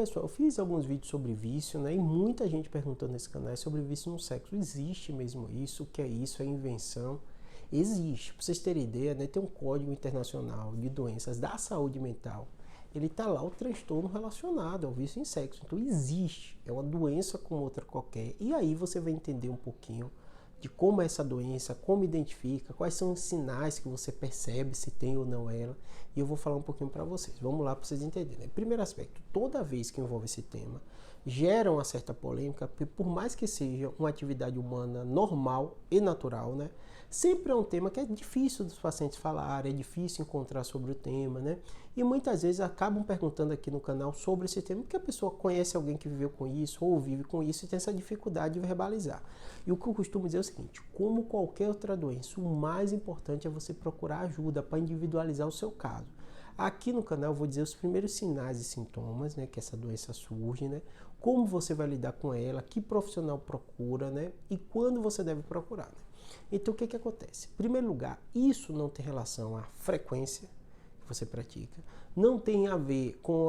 Pessoal, eu fiz alguns vídeos sobre vício, né? E muita gente perguntando nesse canal sobre vício no sexo. Existe mesmo isso? O que é isso? É invenção? Existe. Para vocês terem ideia, né? Tem um Código Internacional de Doenças da Saúde Mental. Ele tá lá o transtorno relacionado ao vício em sexo. Então existe. É uma doença como outra qualquer. E aí você vai entender um pouquinho de como é essa doença, como identifica, quais são os sinais que você percebe se tem ou não ela. E eu vou falar um pouquinho para vocês. Vamos lá para vocês entenderem. Primeiro aspecto, toda vez que envolve esse tema, gera uma certa polêmica, porque por mais que seja uma atividade humana normal e natural, né? Sempre é um tema que é difícil dos pacientes falarem, é difícil encontrar sobre o tema, né? E muitas vezes acabam perguntando aqui no canal sobre esse tema, porque a pessoa conhece alguém que viveu com isso ou vive com isso e tem essa dificuldade de verbalizar. E o que eu costumo dizer é o seguinte, como qualquer outra doença, o mais importante é você procurar ajuda para individualizar o seu caso. Aqui no canal eu vou dizer os primeiros sinais e sintomas, né, que essa doença surge, né, como você vai lidar com ela, que profissional procura, né, e quando você deve procurar. Né? Então o que acontece? Em primeiro lugar, isso não tem relação à frequência que você pratica, não tem a ver com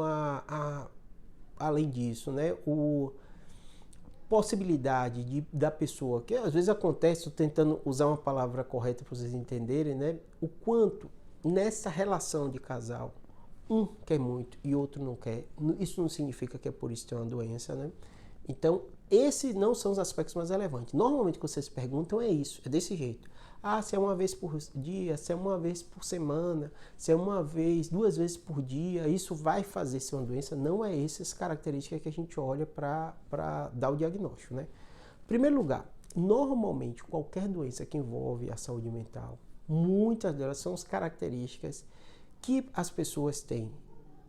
além disso, né, possibilidade da pessoa, que às vezes acontece, estou tentando usar uma palavra correta para vocês entenderem, né, o quanto nessa relação de casal, um quer muito e outro não quer, isso não significa que é por isso que tem uma doença, né? Então, esses não são os aspectos mais relevantes. Normalmente, o que vocês perguntam é isso, é desse jeito. Ah, se é uma vez por dia, se é uma vez por semana, se é uma vez, 2 vezes por dia, isso vai fazer ser uma doença? Não é essas características que a gente olha para dar o diagnóstico, né? Em primeiro lugar, normalmente, qualquer doença que envolve a saúde mental, muitas delas são as características que as pessoas têm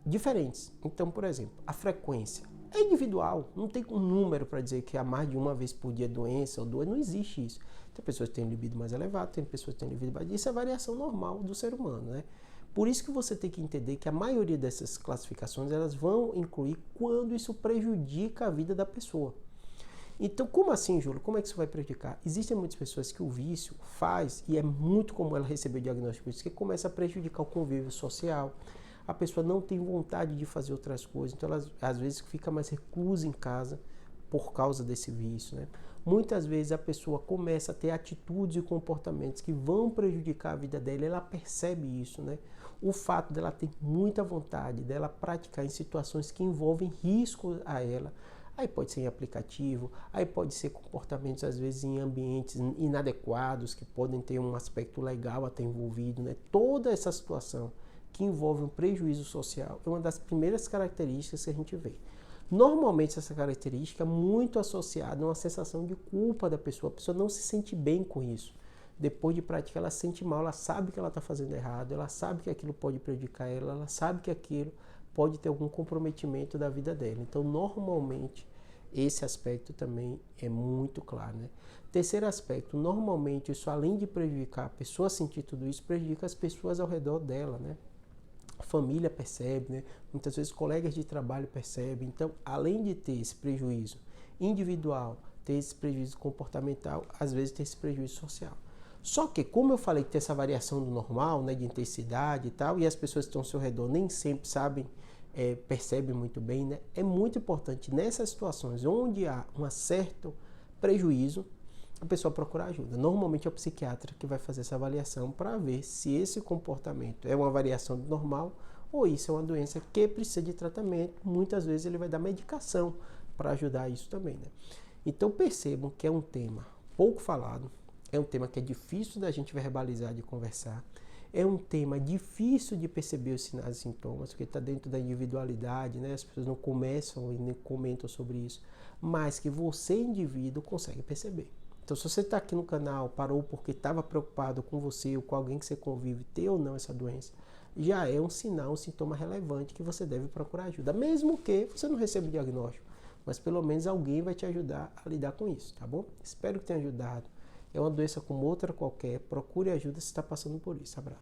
diferentes. Então, por exemplo, a frequência é individual, não tem um número para dizer que há mais de uma vez por dia doença ou duas, não existe isso. Tem pessoas que têm libido mais elevado, tem pessoas que têm libido baixo, isso é variação normal do ser humano, né? Por isso que você tem que entender que a maioria dessas classificações elas vão incluir quando isso prejudica a vida da pessoa. Então, como assim, Júlio? Como é que isso vai prejudicar? Existem muitas pessoas que o vício faz, e é muito comum ela receber o diagnóstico disso, que começa a prejudicar o convívio social. A pessoa não tem vontade de fazer outras coisas, então ela às vezes fica mais reclusa em casa por causa desse vício, né? Muitas vezes a pessoa começa a ter atitudes e comportamentos que vão prejudicar a vida dela, ela percebe isso, né? O fato dela ter muita vontade, dela praticar em situações que envolvem risco a ela, aí pode ser em aplicativo, aí pode ser comportamentos às vezes em ambientes inadequados, que podem ter um aspecto legal até envolvido, né? Toda essa situação que envolve um prejuízo social é uma das primeiras características que a gente vê. Normalmente essa característica é muito associada a uma sensação de culpa da pessoa. A pessoa não se sente bem com isso. Depois de praticar, ela se sente mal, ela sabe que ela está fazendo errado, ela sabe que aquilo pode prejudicar ela, ela sabe que aquilo pode ter algum comprometimento da vida dela. Então, normalmente, esse aspecto também é muito claro, né? Terceiro aspecto, normalmente isso além de prejudicar a pessoa sentir tudo isso, prejudica as pessoas ao redor dela, né? A família percebe, né? Muitas vezes colegas de trabalho percebem. Então, além de ter esse prejuízo individual, ter esse prejuízo comportamental, às vezes tem esse prejuízo social. Só que, como eu falei que tem essa variação do normal, né, de intensidade e tal, e as pessoas que estão ao seu redor nem sempre sabem, percebem muito bem, né? É muito importante nessas situações onde há um certo prejuízo, a pessoa procurar ajuda. Normalmente é o psiquiatra que vai fazer essa avaliação para ver se esse comportamento é uma variação do normal ou isso é uma doença que precisa de tratamento. Muitas vezes ele vai dar medicação para ajudar isso também, né? Então percebam que é um tema pouco falado, é um tema que é difícil da gente verbalizar, de conversar, é um tema difícil de perceber os sinais e sintomas, porque está dentro da individualidade, né? As pessoas não começam e nem comentam sobre isso, mas que você, indivíduo, consegue perceber. Então, se você está aqui no canal, parou porque estava preocupado com você ou com alguém que você convive, ter ou não essa doença, já é um sinal, um sintoma relevante que você deve procurar ajuda. Mesmo que você não receba o diagnóstico, mas pelo menos alguém vai te ajudar a lidar com isso, tá bom? Espero que tenha ajudado. É uma doença como outra qualquer, procure ajuda se está passando por isso. Abraço.